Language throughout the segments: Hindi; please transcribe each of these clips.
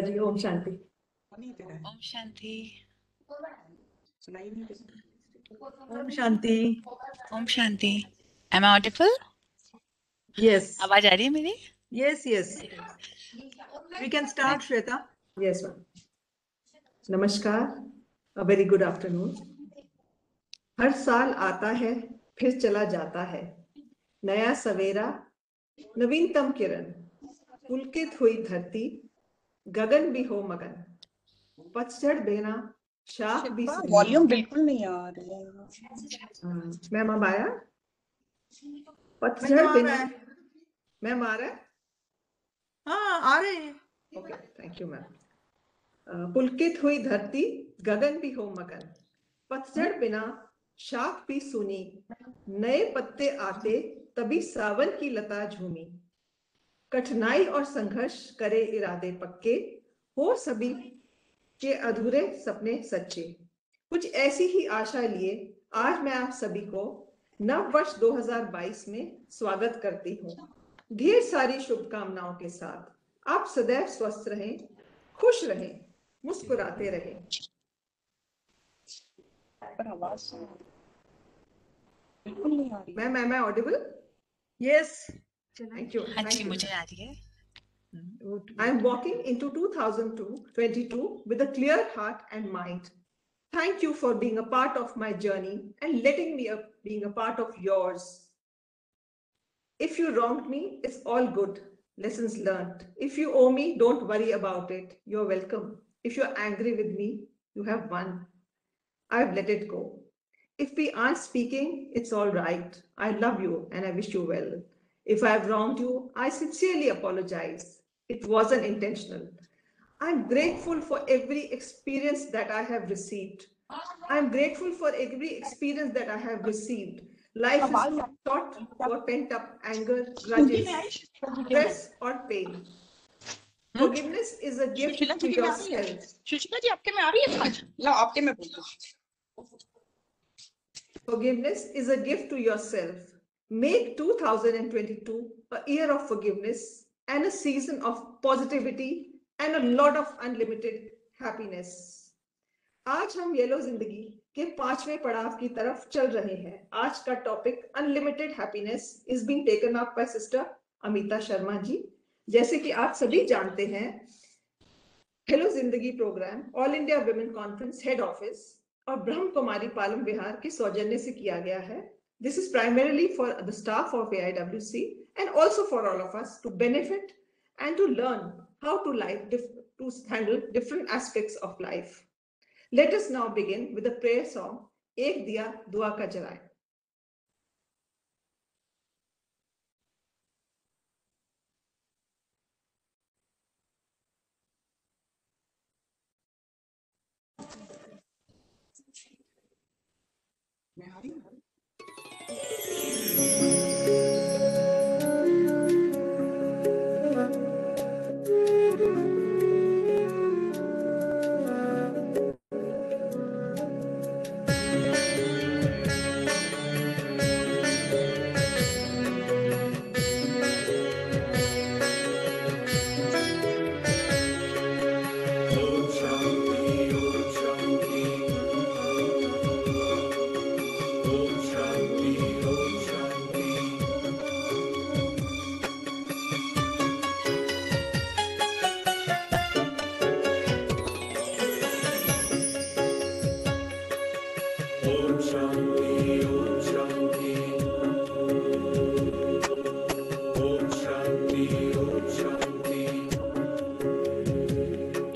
Ji Om Shanti. Om Shanti. Om Shanti. Om Shanti. Am I audible? Yes. आवाज आ रही है मेरी? Yes, yes. We can start, Shweta. Yes, ma'am. नमस्कार. A very good afternoon. हर साल आता है, फिर चला जाता है. नया सवेरा, नवीनतम किरण, पुलकित हुई धरती, गगन भी हो मगन. पतझड़ देना, शाख भी सुनी. वॉल्यूम बिल्कुल नहीं आ रही है. मैम अब आया? पतझड़ देना. मैम आ रहा है? हाँ आ रहे हैं. Okay, thank you ma'am. पुलकित हुई धरती, गगन भी हो मगन. पतझड़ बिना, शाख भी सूनी. नए पत्ते आते, तभी सावन की लता झूमी. कठिनाई और संघर्ष करे इरादे पक्के, हो सभी के अधूरे सपने सच्चे. कुछ ऐसी ही आशा लिए आज मैं आप सभी को नव वर्ष 2022 में स्वागत करती हूँ. ढेर सारी शुभकामनाओं के साथ आप सदैव स्वस्थ रहें, खुश रहें, मुस्कुराते रहें. बिल्कुल नहीं आ रही. Ma'am, am I audible? Yes. Thank you. हाँ जी, मुझे आ रही है. I am walking into 2022 with a clear heart and mind. Thank you for being a part of my journey and letting me being a part of yours. If you wronged me, it's all good. Lessons learned. If you owe me, don't worry about it. You're welcome. If you're angry with me, you have won. I've let it go. If we aren't speaking, it's all right. I love you and I wish you well. If I've wronged you, I sincerely apologize. It wasn't intentional. I'm grateful for every experience that I have received. I'm grateful for every experience that I have received. Life is short for pent-up anger, grudges, stress, or pain. Forgiveness is a gift to yourself. Sushila जी आपके में आ रही है आज? ला आपके में बोलो. Forgiveness is a gift to yourself. Make 2022 a year of forgiveness and a season of positivity and a lot of unlimited happiness. आज हम येलो जिंदगी के 5वें पड़ाव की तरफ चल रहे हैं. आज का topic unlimited happiness is being taken up by sister Amita Sharma ji. जैसे कि आप सभी जानते हैं, hello Zindagi program all India women conference head office और ब्रह्म कुमारी पालम विहार के सौजन्य से किया गया है. This is primarily for the staff of AIWC and also for all of us to benefit and to learn how to handle different aspects of life. Let us now begin with the prayer song, Ek Diya Dua Ka Jalaye.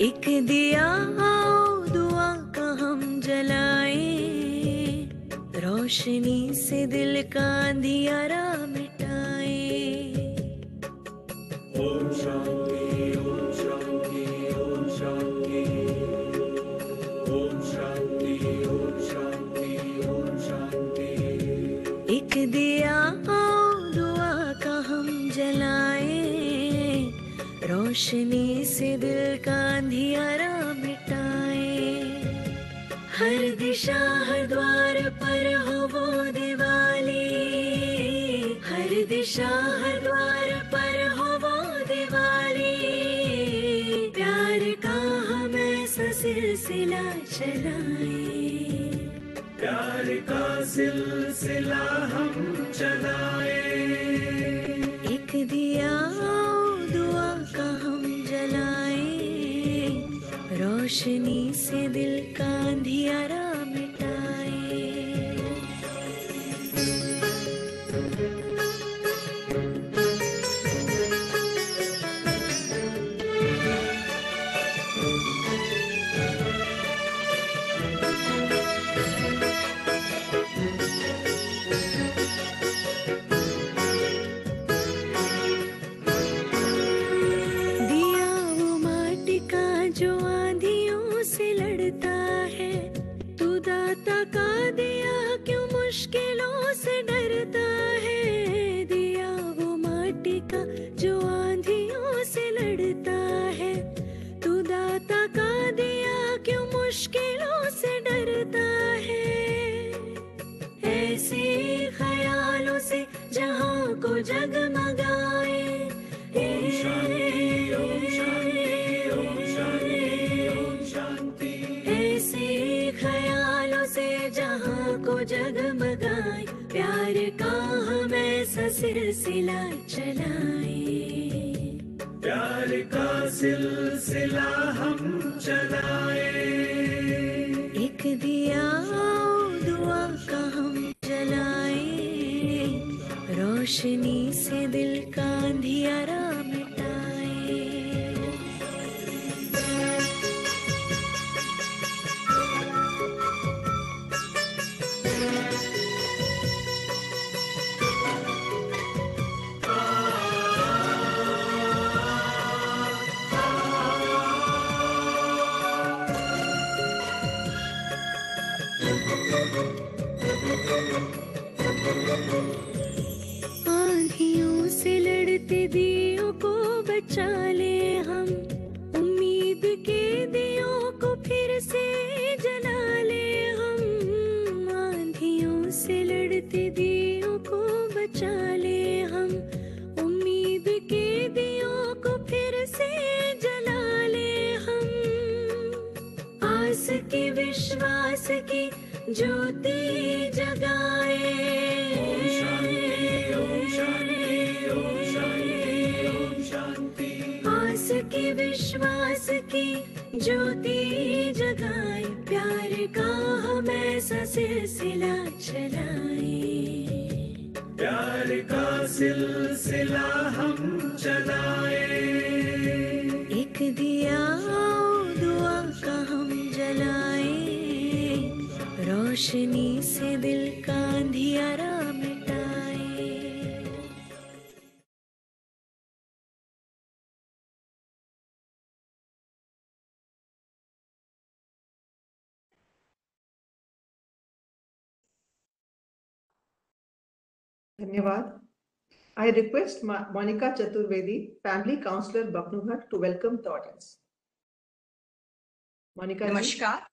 एक दिया दुआ का हम जलाए, रोशनी से दिल का अंधियारा मिटाए. ओम शांति ओम शांति ओम शांति ओम शांति ओम शांति ओम शांति. एक दिया दुआ का हम जलाए, रोशनी से दिल का अंधियारा मिटाए. हर दिशा हर द्वार पर हो वो दिवाली, हर शाह द्वार पर हो वो दिवाली, प्यार का हम ऐसा सिलसिला चलाए, प्यार का सिलसिला हम चलाए। एक दिया दुआ का हम जलाए, रोशनी से दिल का अंधियारा मिटाए। दिया वो माटी का जो आंधियों से लड़ता है, तू दाता का दिया क्यों मुश्किलों से डरता है। दिया वो माटी का जो आंधियों से लड़ता है, तू दाता का दिया क्यों मुश्किलों से डरता है। ऐसे ख्यालों से जहां को जगमगाए, ओम शांति, ओम शांति, ओम शांति, ओम शांति। ऐसे ख्यालों से जहां को जगमगाए, प्यार का हम ऐसा सिलसिला चलाए, प्यार का सिलसिला हम चलाए। एक दिया दुआ का हम जलाए, रोशनी से दिल का अंधियारा मिटाए। आंधियों से लड़ते दियों को बचा ले हम, उम्मीद के दियों को फिर से जला ले हम। आंधियों से लड़ते दियों को बचा ले हम, उम्मीद के दियों को फिर से जला ले हम। आस की विश्वास की ज्योति जगाए, ओम शांति, ओम शांति, ओम शांति, ओम शांति। आस की विश्वास की ज्योति जगाए, प्यार का हम ऐसा सिलसिला चलाए, प्यार का सिलसिला हम चलाए। एक दिया दुआ का हम जलाए, रोशनी से दिल का अंधियारा मिटाए। धन्यवाद. I request Monica Chaturvedi, Family Counselor, Bapnughar, to welcome the audience. Monica ji. नमस्कार,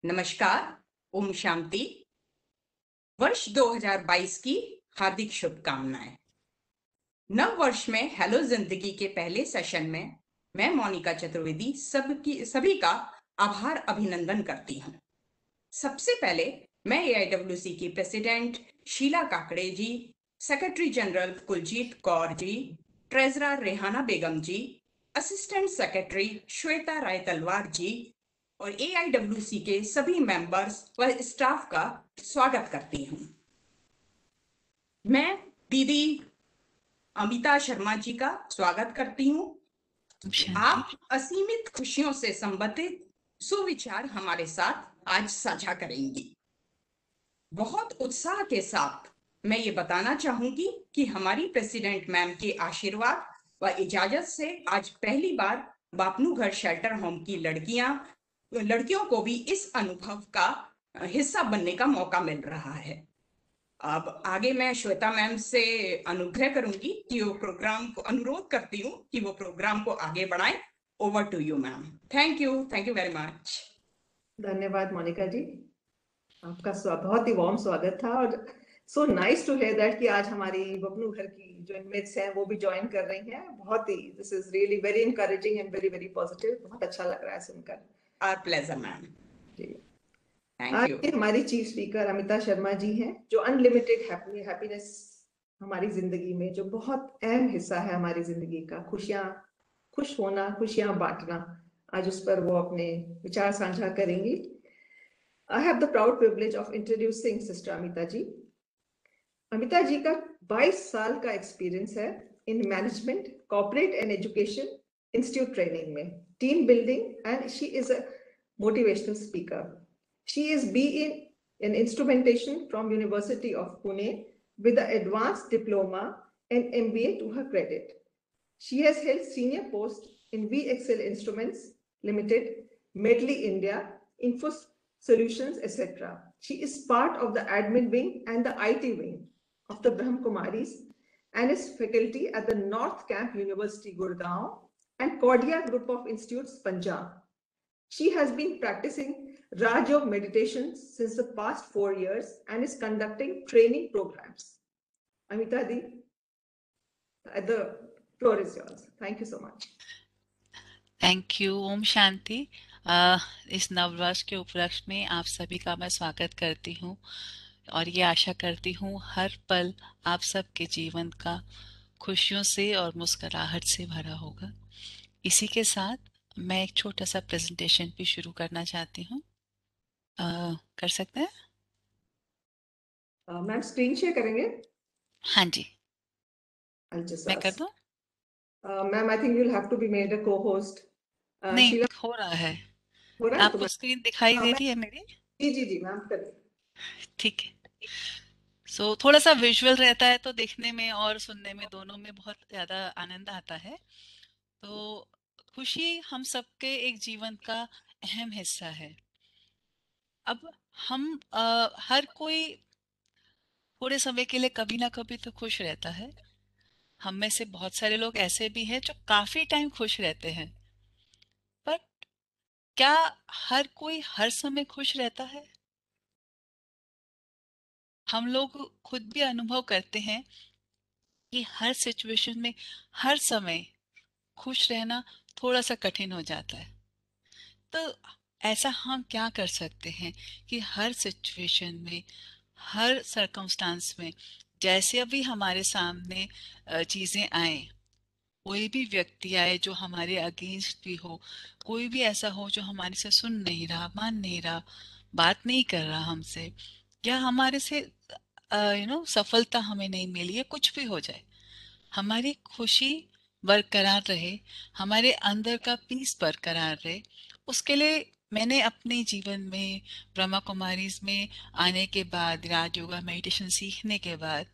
नमस्कार, ओम शांति। वर्ष 2022 की हार्दिक शुभकामनाएं। नव वर्ष में हेलो जिंदगी के पहले सेशन में मैं मोनिका चतुर्वेदी सभी का आभार अभिनंदन करती हूं। सबसे पहले मैं AIWC की प्रेसिडेंट शीला काकड़े जी, secretary general Kuljeet Kaur ji, treasurer Rehana बेगम जी, असिस्टेंट सेक्रेटरी श्वेता राय तलवार जी और AIWC के सभी मेंबर्स व स्टाफ का स्वागत करती हूं। मैं दीदी अमिता शर्मा जी का स्वागत करती हूं। आप असीमित खुशियों से संबंधित सुविचार हमारे साथ आज साझा करेंगी। बहुत उत्साह के साथ मैं ये बताना चाहूंगी कि हमारी प्रेसिडेंट मैम के आशीर्वाद व इजाजत से आज पहली बार बापनूघर शेल्टर होम की लड़कियों को भी इस अनुभव का हिस्सा बनने का मौका मिल रहा है। अब आगे मैं श्वेता मैम से अनुग्रह करूंगी कि वो अनुरोध करती हूँ कि वो प्रोग्राम को आगे बढ़ाएं। Over to you ma'am. Thank you very much. धन्यवाद मोनिका जी, आपका बहुत ही वार्म स्वागत था और so nice to hear that कि आज हमारी बबनू घर की जो इनमेट्स हैं वो भी ज्वाइन कर रही हैं। बहुत ही this is really very encouraging and very very positive. बहुत अच्छा लग रहा है सुनकर। Our pleasure ma'am. जी, थैंक आज यू। के हमारी चीफ स्पीकर अमिता शर्मा जी हैं, जो अनलिमिटेड हैप्पीनेस हमारी जिंदगी में जो बहुत अहम हिस्सा है हमारी जिंदगी का, खुशियां, खुश होना, खुशियां बांटना, आज उस पर वो अपने विचार साझा करेंगी। I have the proud privilege of introducing sister Amita ji. Amita ji का 22 साल का एक्सपीरियंस है in management, corporate and education institute training में, team building, and she is a motivational speaker. She is B in instrumentation from University of Pune with an advanced diploma and MBA to her credit. She has held senior posts in VXL Instruments Limited, Medley India, Info Solutions, etc. She is part of the admin wing and the IT wing of the Brahm Kumaris and is faculty at the North Camp University, Gurgaon, and Cordia Group of Institutes, Punjab. She has been practicing Raj Yoga meditation since the past 4 years and is conducting training programs. Amita Di, the floor is yours. Thank you so much. Thank you. ओम शांति। इस नववर्ष के उपलक्ष्य में आप सभी का मैं स्वागत करती हूँ और ये आशा करती हूँ हर पल आप सबके जीवन का खुशियों से और मुस्कुराहट से भरा होगा। इसी के साथ मैं एक छोटा सा प्रेजेंटेशन भी शुरू करना चाहती हूँ। कर सकते हैं? मैम स्क्रीन शेयर करेंगे? हाँ जी, I'll just मैं कर ask. दूं? Ma'am, I think you'll have to be made a co-host. नहीं, शीला, हो रहा है। हो रहा है तो आपको स्क्रीन दिखाई दे रही है मेरी? जी मैम करिए। ठीक है। सो थोड़ा सा विजुअल रहता है तो देखने में और सुनने में दोनों में बहुत ज्यादा आनंद आता है। तो खुशी हम सबके एक जीवन का अहम हिस्सा है। अब हम हर कोई थोड़े समय के लिए कभी ना कभी तो खुश रहता है। हम में से बहुत सारे लोग ऐसे भी हैं जो काफी टाइम खुश रहते हैं, पर क्या हर कोई हर समय खुश रहता है? हम लोग खुद भी अनुभव करते हैं कि हर सिचुएशन में हर समय खुश रहना थोड़ा सा कठिन हो जाता है। तो ऐसा हम क्या कर सकते हैं कि हर सिचुएशन में, हर सरकमस्टांस में, जैसे अभी हमारे सामने चीजें आए, कोई भी व्यक्ति आए जो हमारे अगेंस्ट भी हो, कोई भी ऐसा हो जो हमारे से सुन नहीं रहा, मान नहीं रहा, बात नहीं कर रहा हमसे, या हमारे से सफलता हमें नहीं मिली है, कुछ भी हो जाए, हमारी खुशी बरकरार रहे, हमारे अंदर का पीस बरकरार रहे, उसके लिए मैंने अपने जीवन में ब्रह्मा कुमारीज में आने के बाद, राज योगा मेडिटेशन सीखने के बाद,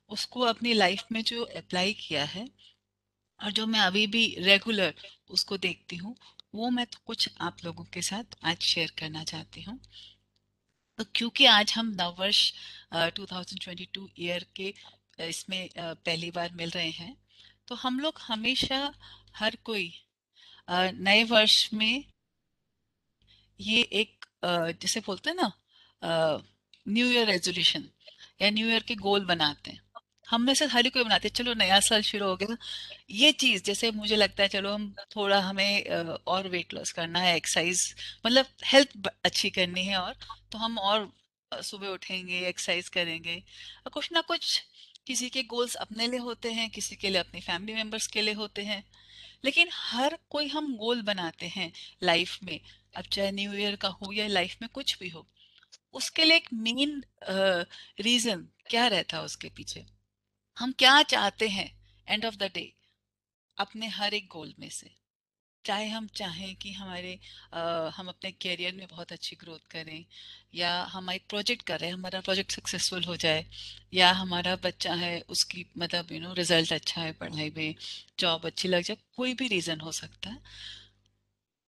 उसको अपनी लाइफ में जो अप्लाई किया है और जो मैं अभी भी रेगुलर उसको देखती हूँ, वो मैं तो कुछ आप लोगों के साथ आज शेयर करना चाहती हूँ। तो क्योंकि आज हम नववर्ष 2022 ईयर के इसमें पहली बार मिल रहे हैं, तो हम लोग हमेशा हर कोई नए वर्ष में ये एक जैसे बोलते हैं ना, न्यू ईयर रेजोल्यूशन या न्यू ईयर के गोल बनाते हैं। हम में से हर कोई बनाते हैं, चलो नया साल शुरू हो गया, ये चीज जैसे मुझे लगता है चलो हम थोड़ा हमें और वेट लॉस करना है, एक्सरसाइज मतलब हेल्थ अच्छी करनी है, और तो हम और सुबह उठेंगे, एक्सरसाइज करेंगे, और कुछ ना कुछ किसी के गोल्स अपने लिए होते हैं, किसी के लिए अपनी फैमिली मेंबर्स के लिए होते हैं, लेकिन हर कोई हम गोल बनाते हैं लाइफ में। अब चाहे न्यू ईयर का हो या लाइफ में कुछ भी हो, उसके लिए एक मेन रीजन क्या रहता है उसके पीछे, हम क्या चाहते हैं एंड ऑफ द डे अपने हर एक गोल में से। चाहे हम चाहें कि हम अपने करियर में बहुत अच्छी ग्रोथ करें, या हम एक प्रोजेक्ट कर रहे हैं, हमारा प्रोजेक्ट सक्सेसफुल हो जाए, या हमारा बच्चा है उसकी मतलब रिजल्ट अच्छा है पढ़ाई में, जॉब अच्छी लग जाए, कोई भी रीजन हो सकता है।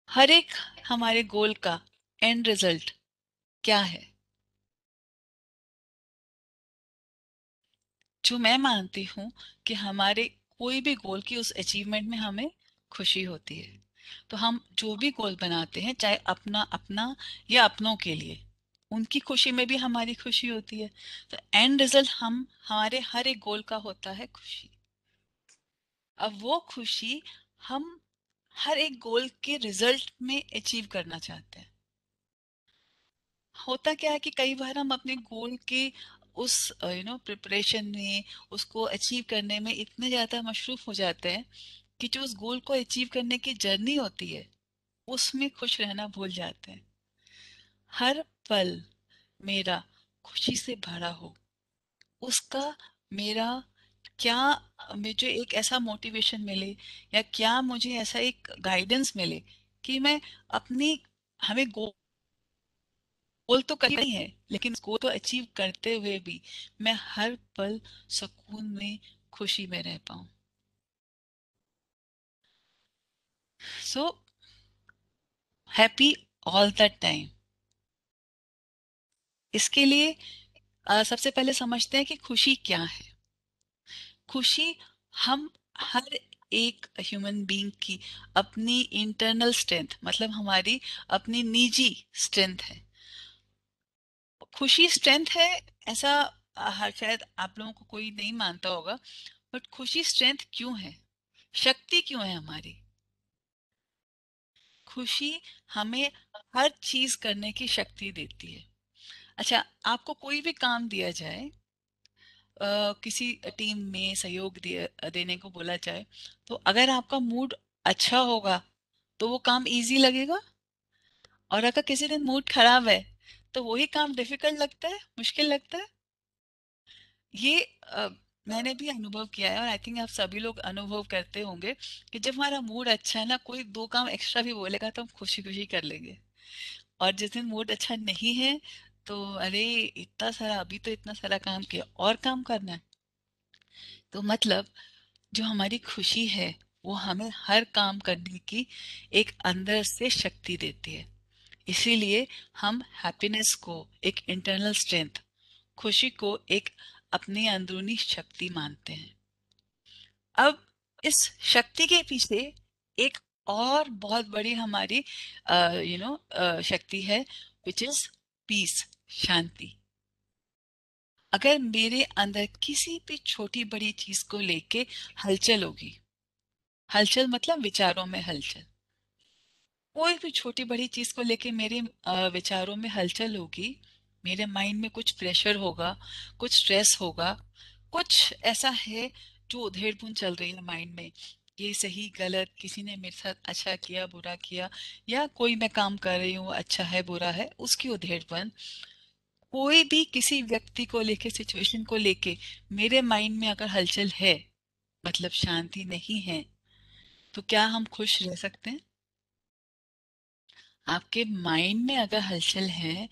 हर एक हमारे गोल का एंड रिजल्ट क्या है? जो मैं मानती हूँ कि हमारे कोई भी गोल की उस अचीवमेंट में हमें खुशी होती है। तो हम जो भी गोल बनाते हैं, चाहे अपना अपना या अपनों के लिए, उनकी खुशी में भी हमारी खुशी होती है। तो एंड रिजल्ट हम हमारे हर एक गोल का होता है खुशी। अब वो खुशी हम हर एक गोल के रिजल्ट में अचीव करना चाहते हैं। होता क्या है कि कई बार हम अपने गोल के उस प्रिपरेशन में, उसको अचीव करने में इतने ज्यादा मशरूफ हो जाते हैं कि जो उस गोल को अचीव करने की जर्नी होती है उसमें खुश रहना भूल जाते हैं। हर पल मेरा खुशी से भरा हो, उसका मेरा क्या, मुझे एक ऐसा मोटिवेशन मिले या क्या मुझे ऐसा एक गाइडेंस मिले कि मैं अपनी, हमें गोल तो करना ही है लेकिन गोल तो अचीव करते हुए भी मैं हर पल सुकून में, खुशी में रह पाऊं। So happy all the time. इसके लिए सबसे पहले समझते हैं कि खुशी क्या है। खुशी हम हर एक ह्यूमन बीइंग की अपनी इंटरनल स्ट्रेंथ, मतलब हमारी अपनी निजी स्ट्रेंथ है। खुशी स्ट्रेंथ है ऐसा हर शायद आप लोगों को कोई नहीं मानता होगा, बट खुशी स्ट्रेंथ क्यों है, शक्ति क्यों है हमारी। खुशी हमें हर चीज करने की शक्ति देती है। अच्छा, आपको कोई भी काम दिया जाए, किसी टीम में सहयोग देने को बोला जाए, तो अगर आपका मूड अच्छा होगा तो वो काम इजी लगेगा, और अगर किसी दिन मूड खराब है तो वही काम डिफिकल्ट लगता है, मुश्किल लगता है। ये मैंने भी अनुभव किया है और आई थिंक आप सभी लोग अनुभव करते होंगे कि जब हमारा मूड अच्छा है ना, कोई दो काम एक्स्ट्रा भी बोलेगा तो हम खुशी खुशी कर लेंगे। और जिस दिन मूड अच्छा नहीं है तो अरे इतना सारा, अभी तो इतना सारा काम किया और काम करना है। तो मतलब जो हमारी खुशी है वो हमें हर काम करने की एक अंदर से शक्ति देती है। इसीलिए हम हैप्पीनेस को एक इंटरनल स्ट्रेंथ, खुशी को एक अपनी अंदरूनी शक्ति मानते हैं। अब इस शक्ति के पीछे एक और बहुत बड़ी हमारी शक्ति है, विच इज पीस, शांति। अगर मेरे अंदर किसी भी छोटी बड़ी चीज को लेके हलचल होगी, हलचल मतलब विचारों में हलचल, कोई भी छोटी बड़ी चीज को लेके मेरे विचारों में हलचल होगी, मेरे माइंड में कुछ प्रेशर होगा, कुछ स्ट्रेस होगा, कुछ ऐसा है जो उधेड़-बुन चल रही है माइंड में, ये सही गलत, किसी ने मेरे साथ अच्छा किया बुरा किया, या कोई मैं काम कर रही हूँ अच्छा है बुरा है, उसकी उधेड़-बुन, कोई भी किसी व्यक्ति को लेके, सिचुएशन को लेके मेरे माइंड में अगर हलचल है, मतलब शांति नहीं है, तो क्या हम खुश रह सकते हैं? आपके माइंड में अगर हलचल है,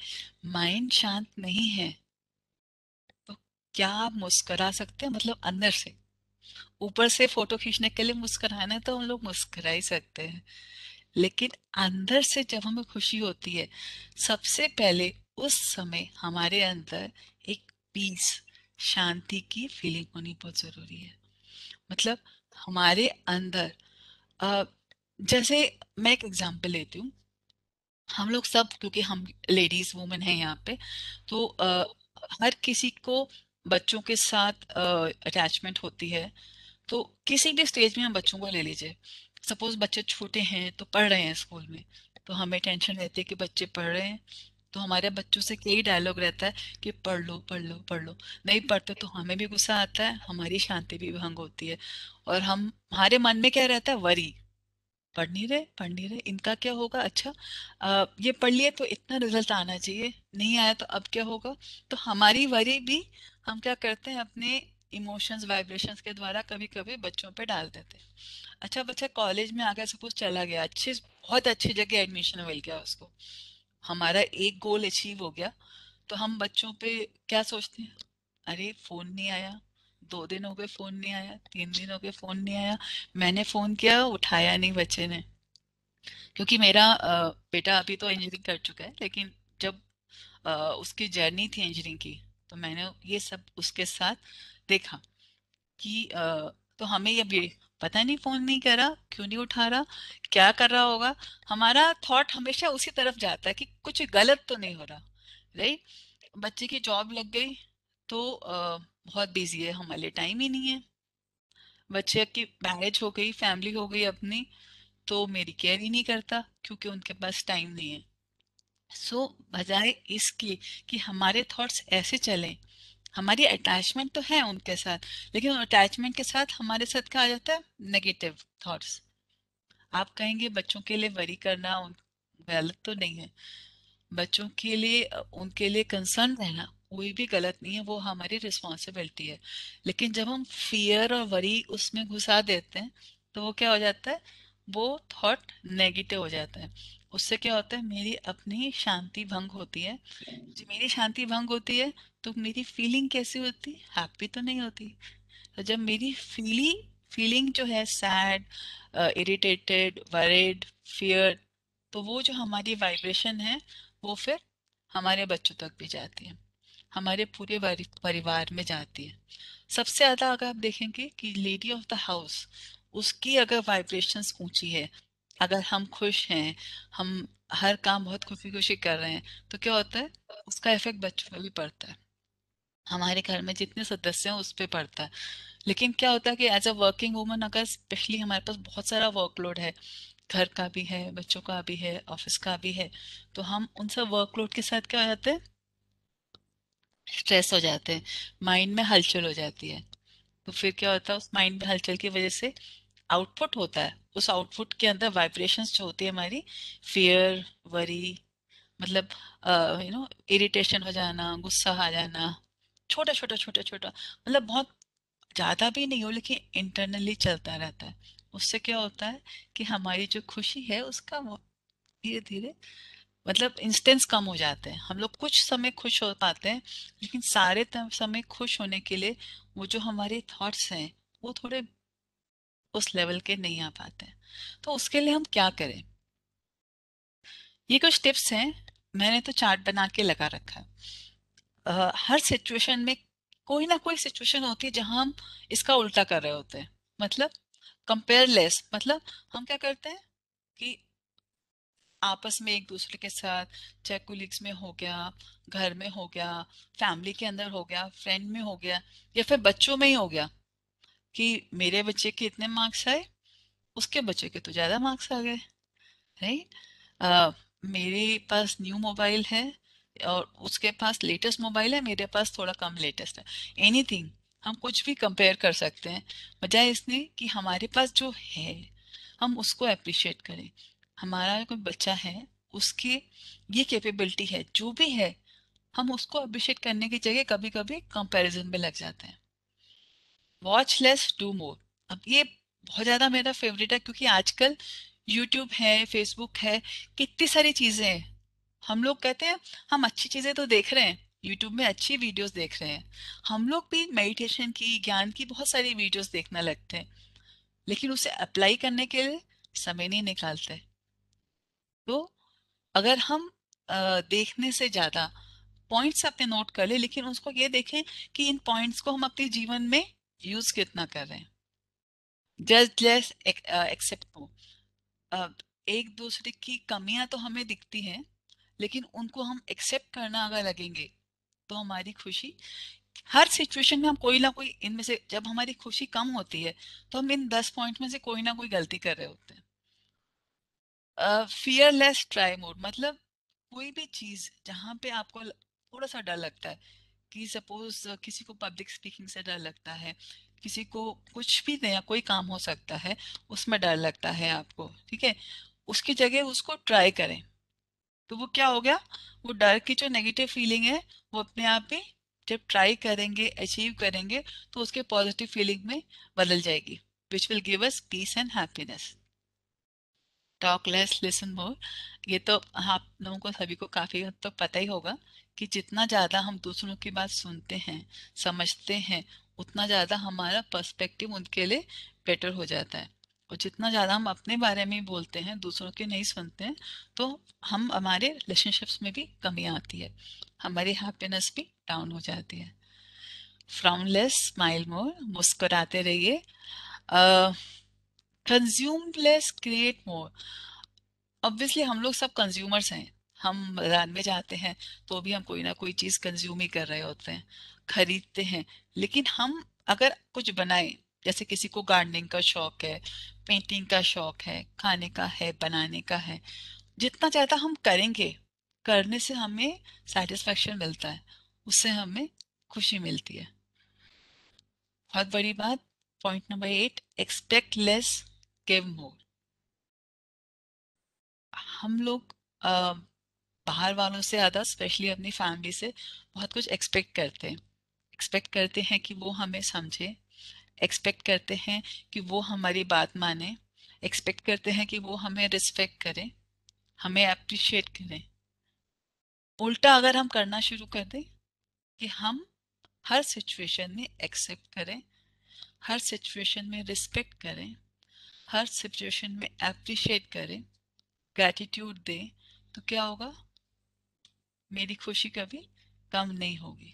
माइंड शांत नहीं है, तो क्या आप मुस्कुरा सकते हैं? मतलब अंदर से, ऊपर से फोटो खींचने के लिए मुस्कुराना है तो हम लोग मुस्कुरा ही सकते हैं, लेकिन अंदर से जब हमें खुशी होती है, सबसे पहले उस समय हमारे अंदर एक पीस, शांति की फीलिंग होनी बहुत जरूरी है। मतलब हमारे अंदर अ, जैसे मैं एक एग्जांपल लेती हूँ, हम लोग सब, क्योंकि हम लेडीज वुमेन हैं यहाँ पे, तो हर किसी को बच्चों के साथ अटैचमेंट होती है। तो किसी भी स्टेज में हम बच्चों को ले लीजिए, सपोज बच्चे छोटे हैं तो पढ़ रहे हैं स्कूल में, तो हमें टेंशन रहती है कि बच्चे पढ़ रहे हैं, तो हमारे बच्चों से यही डायलॉग रहता है कि पढ़ लो पढ़ लो पढ़ लो। नहीं पढ़ते तो हमें भी गुस्सा आता है, हमारी शांति भी भंग होती है, और हम, हमारे मन में क्या रहता है, वरी, पढ़ नहीं रहे, इनका क्या होगा, अच्छा ये पढ़ लिए तो इतना रिजल्ट आना चाहिए, नहीं आया तो अब क्या होगा। तो हमारी वरी भी हम क्या करते हैं, अपने इमोशंस, वाइब्रेशंस के द्वारा कभी कभी बच्चों पे डाल देते हैं। अच्छा, बच्चा कॉलेज में आकर सपोज चला गया, अच्छे, बहुत अच्छी जगह एडमिशन मिल गया उसको, हमारा एक गोल अचीव हो गया, तो हम बच्चों पे क्या सोचते हैं, अरे फोन नहीं आया, 2 दिन हो गए फोन नहीं आया, 3 दिन हो गए फोन नहीं आया, मैंने फोन किया उठाया नहीं बच्चे ने। क्योंकि मेरा बेटा अभी तो इंजीनियरिंग कर चुका है, लेकिन जब उसकी जर्नी थी इंजीनियरिंग की, तो मैंने ये सब उसके साथ देखा कि तो हमें ये भी पता नहीं फोन नहीं कर रहा, क्यों नहीं उठा रहा, क्या कर रहा होगा, हमारा थॉट हमेशा उसी तरफ जाता है कि कुछ गलत तो नहीं हो रहा। राइट। बच्चे की जॉब लग गई तो बहुत बिजी है, हमारे लिए टाइम ही नहीं है। बच्चे की मैरिज हो गई, फैमिली हो गई अपनी, तो मेरी केयर ही नहीं करता क्योंकि उनके पास टाइम नहीं है। सो बजाय इसके कि हमारे थॉट्स ऐसे चलें, हमारी अटैचमेंट तो है उनके साथ, लेकिन अटैचमेंट के साथ हमारे साथ क्या आ जाता है, नेगेटिव थॉट्स। आप कहेंगे बच्चों के लिए वरी करना गलत तो नहीं है, बच्चों के लिए उनके लिए कंसर्न रहना कोई भी गलत नहीं है, वो हमारी रिस्पॉन्सिबिलिटी है। लेकिन जब हम फियर और वरी उसमें घुसा देते हैं तो वो क्या हो जाता है, वो थॉट नेगेटिव हो जाता है। उससे क्या होता है, मेरी अपनी शांति भंग होती है। जब मेरी शांति भंग होती है तो मेरी फीलिंग कैसी होती, हैप्पी तो नहीं होती। तो जब मेरी फीलिंग जो है सैड, इरिटेटेड, वरीड, फियर, तो वो जो हमारी वाइब्रेशन है वो फिर हमारे बच्चों तक भी जाती है, हमारे पूरे परिवार में जाती है। सबसे ज्यादा अगर आप देखेंगे कि लेडी ऑफ द हाउस, उसकी अगर वाइब्रेशंस ऊंची है, अगर हम खुश हैं, हम हर काम बहुत खुशी खुशी कर रहे हैं, तो क्या होता है, उसका इफेक्ट बच्चों पे भी पड़ता है, हमारे घर में जितने सदस्य हैं उस पे पड़ता है। लेकिन क्या होता है कि एज अ वर्किंग वूमन, अगर स्पेशली हमारे पास बहुत सारा वर्कलोड है, घर का भी है, बच्चों का भी है, ऑफिस का भी है, तो हम उन सब वर्कलोड के साथ क्या हो जाते हैं, स्ट्रेस हो जाते हैं, माइंड में हलचल हो जाती है। तो फिर क्या होता है, उस माइंड में हलचल की वजह से आउटपुट होता है, उस आउटपुट के अंदर वाइब्रेशंस जो होती है हमारी, फियर, वरी, मतलब इरिटेशन हो जाना, गुस्सा आ जाना, छोटा छोटा छोटा छोटा, मतलब बहुत ज्यादा भी नहीं हो लेकिन इंटरनली चलता रहता है। उससे क्या होता है कि हमारी जो खुशी है उसका धीरे धीरे मतलब इंस्टेंस कम हो जाते हैं। हम लोग कुछ समय खुश हो पाते हैं, लेकिन सारे समय खुश होने के लिए वो जो हमारे थॉट्स हैं वो थोड़े उस लेवल के नहीं आ पाते हैं। तो उसके लिए हम क्या करें, ये कुछ टिप्स हैं। मैंने तो चार्ट बना के लगा रखा है। हर सिचुएशन में कोई ना कोई सिचुएशन होती है जहां हम इसका उल्टा कर रहे होते हैं। मतलब कंपेयर लेस, मतलब हम क्या करते हैं कि आपस में एक दूसरे के साथ, चाहे कोलिग्स में हो गया, घर में हो गया, फैमिली के अंदर हो गया, फ्रेंड में हो गया, या फिर बच्चों में ही हो गया, कि मेरे बच्चे के इतने मार्क्स आए, उसके बच्चे के तो ज्यादा मार्क्स आ गए, राइट। मेरे पास न्यू मोबाइल है और उसके पास लेटेस्ट मोबाइल है, मेरे पास थोड़ा कम लेटेस्ट है। एनीथिंग, हम कुछ भी कंपेयर कर सकते हैं, बजाय इसने कि हमारे पास जो है हम उसको अप्रिशिएट करें। हमारा कोई बच्चा है, उसकी ये कैपेबिलिटी है, जो भी है, हम उसको अप्रिशिएट करने की जगह कभी कभी कंपैरिजन में लग जाते हैं। वॉच लेस डू मोर, अब ये बहुत ज्यादा मेरा फेवरेट है, क्योंकि आजकल यूट्यूब है, फेसबुक है, कितनी सारी चीजें हैं। हम लोग कहते हैं हम अच्छी चीजें तो देख रहे हैं, यूट्यूब में अच्छी वीडियोस देख रहे हैं, हम लोग भी मेडिटेशन की, ज्ञान की बहुत सारी वीडियोस देखने लगते हैं, लेकिन उसे अप्लाई करने के लिए समय नहीं निकालते। तो अगर हम देखने से ज्यादा पॉइंट्स अपने नोट कर ले, लेकिन उसको ये देखें कि इन पॉइंट्स को हम अपने जीवन में यूज कितना कर रहे हैं। जस्ट लेस एक्सेप्ट नो, एक दूसरे की कमियां तो हमें दिखती हैं, लेकिन उनको हम एक्सेप्ट करना अगर लगेंगे तो हमारी खुशी, हर सिचुएशन में हम कोई ना कोई इनमें से, जब हमारी खुशी कम होती है तो हम इन 10 पॉइंट में से कोई ना कोई गलती कर रहे होते हैं। फियरलेस ट्राई मोड, मतलब कोई भी चीज जहाँ पे आपको थोड़ा सा डर लगता है, कि सपोज किसी को पब्लिक स्पीकिंग से डर लगता है, किसी को कुछ भी नया कोई काम हो सकता है उसमें डर लगता है आपको, ठीक है, उसकी जगह उसको ट्राई करें। तो वो क्या हो गया, वो डर की जो नेगेटिव फीलिंग है वो अपने आप ही जब ट्राई करेंगे, अचीव करेंगे, तो उसके पॉजिटिव फीलिंग में बदल जाएगी, which will give us piece and happiness. Talk less listen more, ये तो आप लोगों को सभी को काफी हद तक पता ही होगा कि जितना ज्यादा हम दूसरों की बात सुनते हैं, समझते हैं, उतना ज्यादा हमारा पर्सपेक्टिव उनके लिए बेटर हो जाता है। और जितना ज्यादा हम अपने बारे में बोलते हैं, दूसरों के नहीं सुनते हैं, तो हम हमारे रिलेशनशिप्स में भी कमी आती है, हमारी हैप्पीनेस भी डाउन हो जाती है। फ्राउन लेस स्माइल मोर, मुस्कुराते रहिए। Consume less create more, obviously हम लोग सब कंज्यूमर्स हैं, हम बाजार में जाते हैं तो भी हम कोई ना कोई चीज कंज्यूम ही कर रहे होते हैं, खरीदते हैं। लेकिन हम अगर कुछ बनाए, जैसे किसी को गार्डनिंग का शौक है, पेंटिंग का शौक है, खाने का है, बनाने का है, जितना ज्यादा हम करेंगे, करने से हमें सेटिस्फेक्शन मिलता है, उससे हमें खुशी मिलती है। बहुत बड़ी बात, point number 8, expect less, give more. हम लोग बाहर वालों से ज्यादा, स्पेशली अपनी फैमिली से, बहुत कुछ एक्सपेक्ट करते हैं। एक्सपेक्ट करते हैं कि वो हमें समझे, एक्सपेक्ट करते हैं कि वो हमारी बात माने, एक्सपेक्ट करते हैं कि वो हमें रिस्पेक्ट करें, हमें अप्रिशिएट करें। उल्टा अगर हम करना शुरू कर दें कि हम हर सिचुएशन में एक्सेप्ट करें, हर सिचुएशन में रिस्पेक्ट करें, हर सिचुएशन में अप्रिशिएट करें, ग्रैटिट्यूड दें, तो क्या होगा? मेरी खुशी कभी कम नहीं होगी।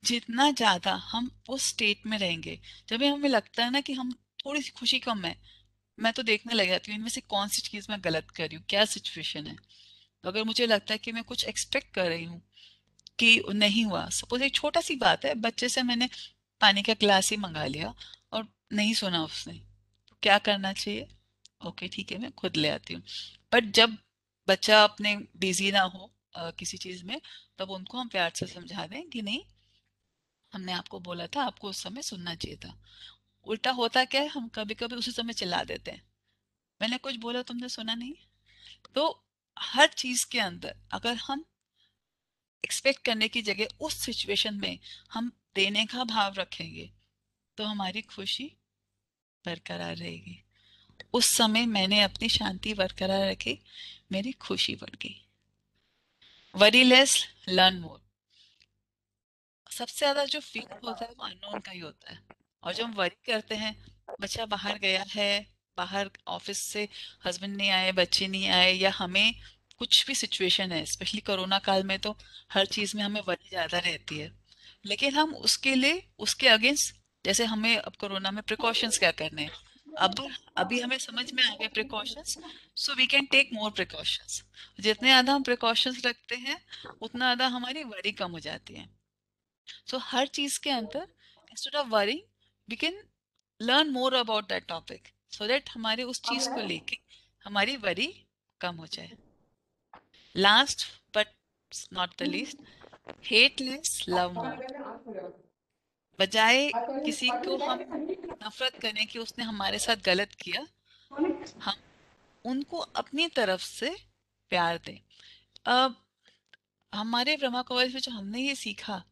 जितना ज्यादा हम उस स्टेट में रहेंगे, जब भी हमें लगता है ना कि हम थोड़ी सी खुशी कम है, मैं तो देखने लग जाती हूँ इनमें से कौन सी चीज मैं गलत कर रही हूँ, क्या सिचुएशन है। तो अगर मुझे लगता है कि मैं कुछ एक्सपेक्ट कर रही हूँ कि नहीं हुआ, सपोज एक छोटा सी बात है, बच्चे से मैंने पानी का गिलास ही मंगा लिया और नहीं सुना उसने, तो क्या करना चाहिए? ओके ठीक है, मैं खुद ले आती हूँ। बट जब बच्चा अपने बिजी ना हो किसी चीज में, तब उनको हम प्यार से समझा दें कि नहीं, हमने आपको बोला था, आपको उस समय सुनना चाहिए था। उल्टा होता क्या है, हम कभी कभी उसी समय चिल्ला देते हैं, मैंने कुछ बोला तुमने सुना नहीं। तो हर चीज के अंदर अगर हम एक्सपेक्ट करने की जगह उस सिचुएशन में हम देने का भाव रखेंगे, तो हमारी खुशी बरकरार रहेगी। उस समय मैंने अपनी शांति बरकरार रखी, मेरी खुशी बढ़ गई। Worry less, learn more. सबसे ज्यादा जो फील होता है वो अननोन का ही होता है। और जब हम वरी करते हैं, बच्चा बाहर गया है, बाहर ऑफिस से हस्बैंड नहीं आए, बच्चे नहीं आए, या हमें कुछ भी सिचुएशन है, स्पेशली कोरोना काल में तो हर चीज में हमें वरी ज्यादा रहती है। लेकिन हम उसके लिए, उसके अगेंस्ट, जैसे हमें अब कोरोना में प्रिकॉशंस क्या करने हैं, अब अभी हमें समझ में आ गए precautions, so we can take more precautions. जितने ज्यादा हम प्रिकॉशंस रखते हैं, उतना ज्यादा हमारी वरी कम हो जाती है। सो हर चीज के अंदर, instead of worrying, we can learn more about that topic, so that हमारे उस चीज को लेके हमारी वरी कम हो जाए। Last but not the least, hate less, love more. बजाय किसी को हम नफरत करें कि उसने हमारे साथ गलत किया, हम उनको अपनी तरफ से प्यार दें। अब हमारे ब्रह्मा कुमारी में जो हमने ये सीखा,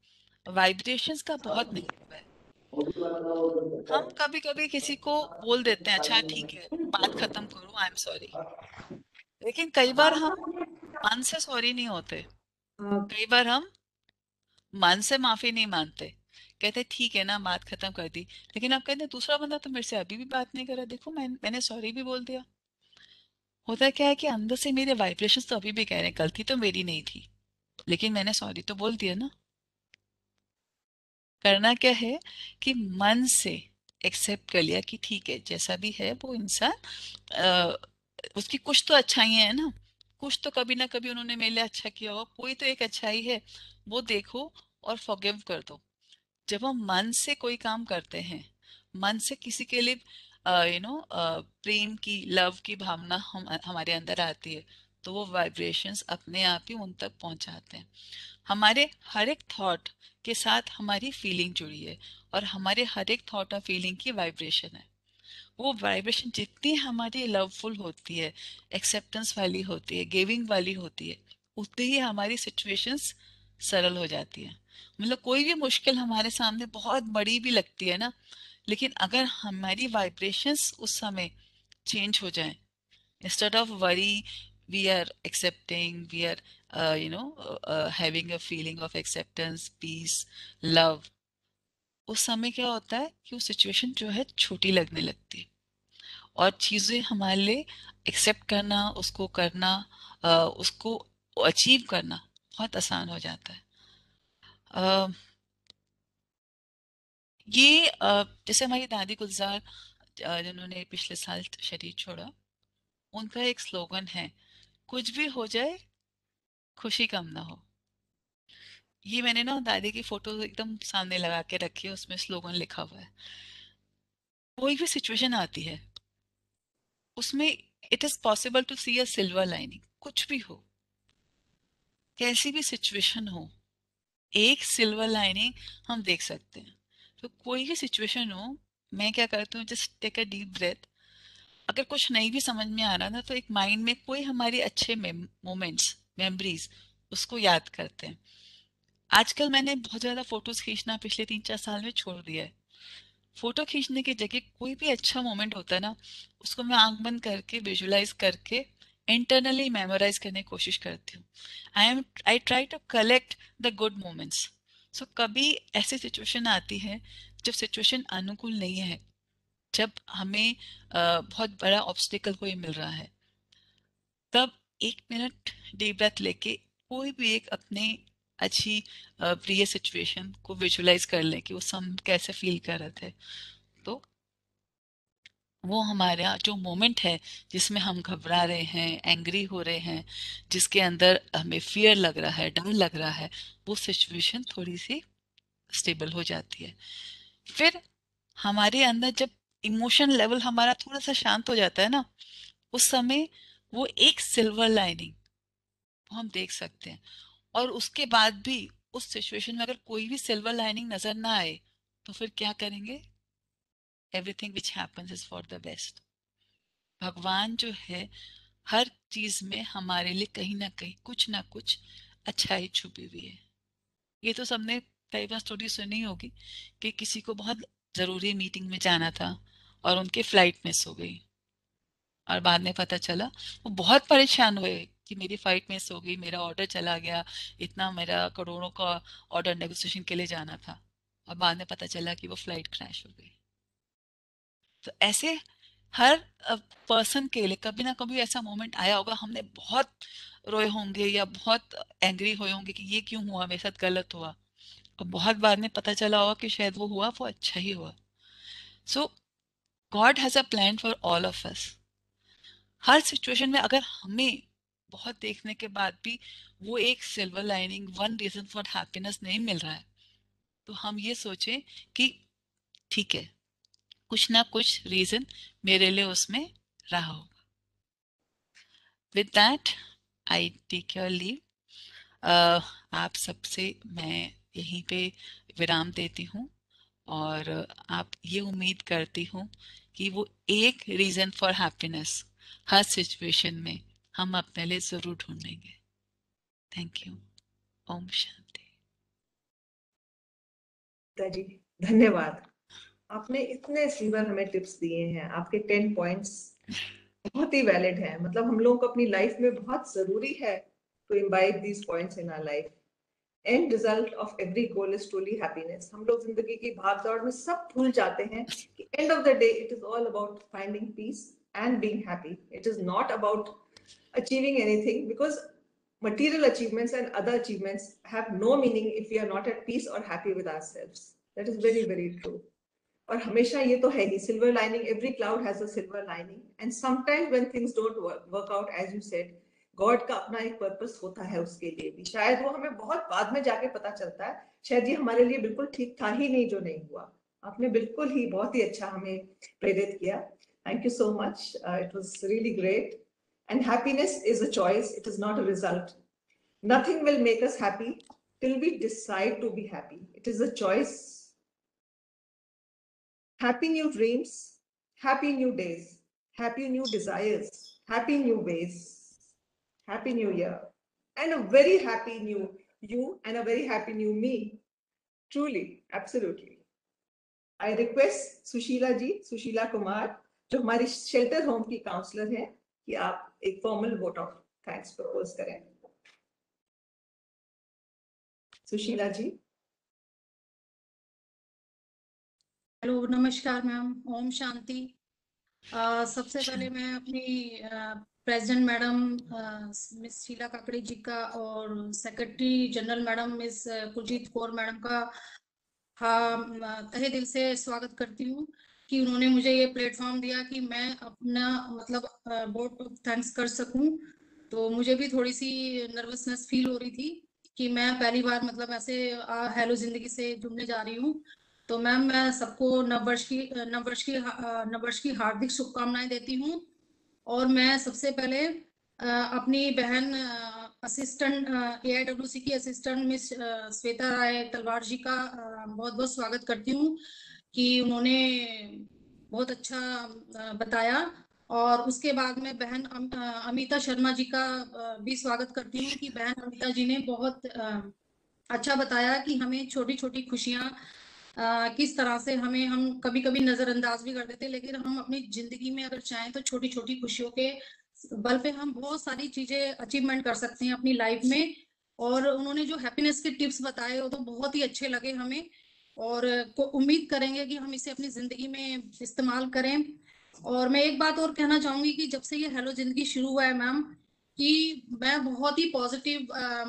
वाइब्रेशंस का बहुत महत्व है। हम कभी कभी किसी को बोल देते हैं, अच्छा ठीक है बात खत्म करो, आई एम सॉरी। लेकिन कई बार हम मन से सॉरी नहीं होते, कई बार हम मन से माफी नहीं मानते, कहते ठीक है ना, बात खत्म कर दी। लेकिन आप कहते हैं दूसरा बंदा तो मेरे से अभी भी बात नहीं कर रहा, देखो मैंने सॉरी भी बोल दिया। होता क्या है कि अंदर से मेरे वाइब्रेशंस तो अभी भी कह रहे हैं गलती तो मेरी नहीं थी, लेकिन मैंने सॉरी तो बोल दिया ना। करना क्या है कि मन से एक्सेप्ट कर लिया कि ठीक है, जैसा भी है वो इंसान, अ, उसकी कुछ तो अच्छाइयाँ है ना, कुछ तो कभी ना कभी उन्होंने मेरे लिए अच्छा किया होगा, कोई तो एक अच्छाई है, वो देखो और फॉरगिव कर दो। जब हम मन से कोई काम करते हैं, मन से किसी के लिए प्रेम की, लव की भावना हमारे अंदर आती है, तो वो वाइब्रेशंस अपने आप ही उन तक पहुंचाते हैं। हमारे हर एक थॉट के साथ हमारी फीलिंग जुड़ी है, और हमारे हर एक थॉट और फीलिंग की वाइब्रेशन है। वो वाइब्रेशन जितनी हमारी लवफुल होती है, एक्सेप्टेंस वाली होती है, गिविंग वाली होती है, उतनी ही हमारी सिचुएशंस सरल हो जाती है। मतलब कोई भी मुश्किल हमारे सामने बहुत बड़ी भी लगती है ना, लेकिन अगर हमारी वाइब्रेशंस उस समय चेंज हो जाए, instead of worry, we are accepting, we are having a feeling of acceptance, peace, love, उस समय क्या होता है कि वो सिचुएशन जो है छोटी लगने लगती है, और चीजें हमारे लिए एक्सेप्ट करना, उसको करना, उसको अचीव करना बहुत आसान हो जाता है। अ, ये जैसे हमारी दादी गुलजार, जिन्होंने पिछले साल शरीर छोड़ा, उनका एक स्लोगन है, कुछ भी हो जाए खुशी कम ना हो। ये मैंने ना दादी की फोटो एकदम सामने लगा के रखी है, उसमें स्लोगन लिखा हुआ है। कोई भी सिचुएशन आती है उसमें it is possible to see a silver lining. कुछ भी हो, कैसी भी सिचुएशन हो, एक सिल्वर लाइनिंग हम देख सकते हैं। तो कोई भी सिचुएशन हो, मैं क्या करती हूँ, just take a deep breath. अगर कुछ नहीं भी समझ में आ रहा ना, तो एक माइंड में कोई हमारी अच्छे मोमेंट्स, मेमोरीज, उसको याद करते हैं। आजकल मैंने बहुत ज्यादा फोटोज खींचना पिछले 3-4 साल में छोड़ दिया है। फोटो खींचने की जगह कोई भी अच्छा मोमेंट होता है ना, उसको मैं आंख बंद करके विजुलाइज करके इंटरनली मेमोराइज करने की कोशिश करती हूँ। I try to collect the good moments. So कभी ऐसी सिचुएशन आती है जब सिचुएशन अनुकूल नहीं है, जब हमें बहुत बड़ा ऑब्स्टिकल कोई मिल रहा है, तब 1 मिनट डीप ब्रेथ लेके कोई भी एक अपने अच्छी प्रिय सिचुएशन को विजुलाइज कर लें कि उस हम कैसे फील कर रहे थे। तो वो हमारा जो मोमेंट है जिसमें हम घबरा रहे हैं, एंग्री हो रहे हैं, जिसके अंदर हमें फियर लग रहा है, डर लग रहा है, वो सिचुएशन थोड़ी सी स्टेबल हो जाती है। फिर हमारे अंदर जब इमोशन लेवल हमारा थोड़ा सा शांत हो जाता है ना, उस समय वो एक सिल्वर लाइनिंग हम देख सकते हैं। और उसके बाद भी उस सिचुएशन में अगर कोई भी सिल्वर लाइनिंग नजर ना आए, तो फिर क्या करेंगे? Everything which happens is for the best. भगवान जो है हर चीज में हमारे लिए कहीं ना कुछ अच्छाई छुपी हुई है। ये तो सबने कई बार स्टोरी सुनी होगी कि किसी को बहुत जरूरी मीटिंग में जाना था और उनकी फ्लाइट मिस हो गई, और बाद में पता चला वो बहुत परेशान हुए कि मेरी फ्लाइट मिस हो गई, मेरा ऑर्डर चला गया, इतना मेरा करोड़ों का ऑर्डर नेगोशिएशन के लिए जाना था, और बाद में पता चला कि वो फ्लाइट क्रैश हो गई। तो ऐसे हर पर्सन के लिए कभी ना कभी ऐसा मोमेंट आया होगा, हमने बहुत रोए होंगे या बहुत एंग्री हुए होंगे कि ये क्यों हुआ, मेरे साथ गलत हुआ, और बहुत बाद में पता चला होगा कि शायद वो हुआ वो अच्छा ही हुआ। So God has a plan for all of us. हर सिचुएशन में अगर हमें बहुत देखने के बाद भी वो एक silver lining, one reason for happiness नहीं मिल रहा है, तो हम ये सोचें कि ठीक है, कुछ ना कुछ रीजन मेरे लिए उसमें रहा होगा। With that I take your leave. आप सबसे मैं यहीं पे विराम देती हूँ, और आप ये उम्मीद करती हूँ कि वो एक रीजन फॉर हैप्पीनेस हर सिचुएशन में हम अपने लिए जरूर ढूंढेंगे। Thank you. ओम शांति। जी, धन्यवाद। आपने इतने सुंदर हमें टिप्स दिए हैं। आपके 10 पॉइंट्स बहुत ही वैलिड है। मतलब हम लोगों को अपनी लाइफ में बहुत जरूरी है to imbibe these points in our life. And result of every goal is truly happiness. हम लोग जिंदगी की भागदौड़ में सब भूल जाते हैं कि end of the day it is all about finding peace and being happy. It is not about achieving anything, because material achievements and other achievements have no meaning if we are not at peace or happy with ourselves. That is very, very true. और हमेशा ये तो है ही, silver lining, every cloud has a silver lining, and sometimes when things don't work out as you said, God का अपना एक पर्पस होता है उसके लिए भी। शायद वो हमें बहुत बाद में जाके पता चलता है, शायद ये हमारे लिए बिल्कुल ठीक था ही नहीं जो नहीं हुआ। आपने बिल्कुल ही बहुत ही अच्छा हमें प्रेरित किया। Thank you so much. It was really great. And happiness is a choice. It is not a result. Nothing will make us happy till we decide to be happy. It is a choice. Happy new dreams, happy new days, happy new desires, happy new ways, happy new year, and a very happy new you and a very happy new me. Truly, absolutely. I request Sushila जी, सुशीला कुमार, जो हमारी शेल्टर होम की काउंसलर हैं, कि आप एक formal vote of thanks propose करें। सुशीला जी। हेलो, नमस्कार मैम, ओम शांति। सबसे पहले मैं अपनी president madam miss Sheela Kakade ji का और secretary general madam miss Kuljeet Kaur madam का तहे दिल से स्वागत करती हूँ कि उन्होंने मुझे ये प्लेटफॉर्म दिया कि मैं अपना मतलब वोट ऑफ थैंक्स कर सकूं। तो मुझे भी थोड़ी सी नर्वसनेस फील हो रही थी कि मैं पहली बार मतलब ऐसे हेलो जिंदगी से जुड़ने जा रही हूँ। तो मैम मैं सबको नववर्ष की हार्दिक शुभकामनाएं देती हूँ। और मैं सबसे पहले अपनी बहन असिस्टेंट AIWC की असिस्टेंट मिस श्वेता राय तलवार जी का बहुत बहुत स्वागत करती हूँ कि उन्होंने बहुत अच्छा बताया। और उसके बाद में बहन अमिता शर्मा जी का भी स्वागत करती हूँ कि बहन अमिता जी ने बहुत अच्छा बताया कि हमें छोटी छोटी खुशियाँ किस तरह से हम कभी कभी नजरअंदाज भी कर देते, लेकिन हम अपनी जिंदगी में अगर चाहें तो छोटी छोटी खुशियों के बल पे हम बहुत सारी चीजें अचीवमेंट कर सकते हैं अपनी लाइफ में। और उन्होंने जो हैप्पीनेस के टिप्स बताए वो तो बहुत ही अच्छे लगे हमें, और उम्मीद करेंगे कि हम इसे अपनी जिंदगी में इस्तेमाल करें। और मैं एक बात और कहना चाहूंगी कि जब से ये हेलो जिंदगी शुरू हुआ है मैम, कि मैं बहुत ही पॉजिटिव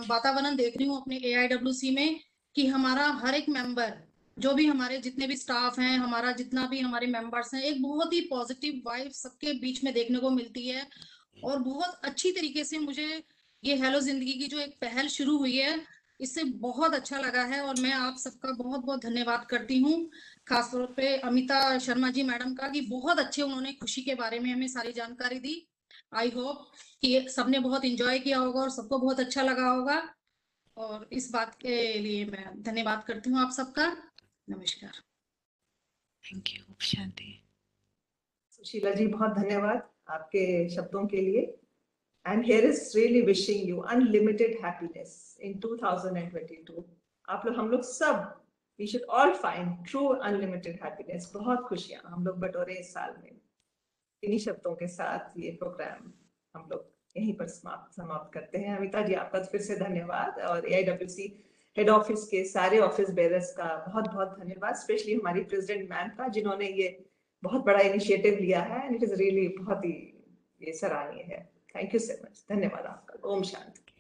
वातावरण देख रही हूँ अपने AIWC में, कि हमारा हर एक मेंबर, जो भी हमारे जितने भी स्टाफ हैं, हमारा जितना भी हमारे मेंबर्स हैं, एक बहुत ही पॉजिटिव वाइब सबके बीच में देखने को मिलती है। और बहुत अच्छी तरीके से मुझे ये हेलो जिंदगी की जो एक पहल शुरू हुई है, इससे बहुत अच्छा लगा है। और मैं आप सबका बहुत बहुत धन्यवाद करती हूँ, खासतौर पे अमिता शर्मा जी मैडम का, कि बहुत अच्छे उन्होंने खुशी के बारे में हमें सारी जानकारी दी। आई होप कि सबने बहुत एंजॉय किया होगा और सबको बहुत अच्छा लगा होगा। और इस बात के लिए मैं धन्यवाद करती हूँ आप सबका। नमस्कार। थैंक यू शांति। सुशीला जी बहुत धन्यवाद आपके शब्दों के लिए। And here is really wishing you unlimited happiness in 2022. आप लोग हम लोग सब we should all find true unlimited happiness. बहुत खुशियाँ हम लोग बटोरे इस साल में। इन्हीं शब्दों के साथ ये प्रोग्राम हम लोग यहीं पर समाप्त करते हैं। अमिता जी आपका फिर से धन्यवाद, और AIWC हेड ऑफिस के सारे ऑफिस बेरर्स का बहुत बहुत धन्यवाद, स्पेशली हमारी प्रेसिडेंट मैम का, जिन्होंने ये बहुत बड़ा इनिशिएटिव लिया है एंड इट इज रियली बहुत ही ये सराहनीय है। Thank you so much. धन्यवाद आपका। ओम शांति।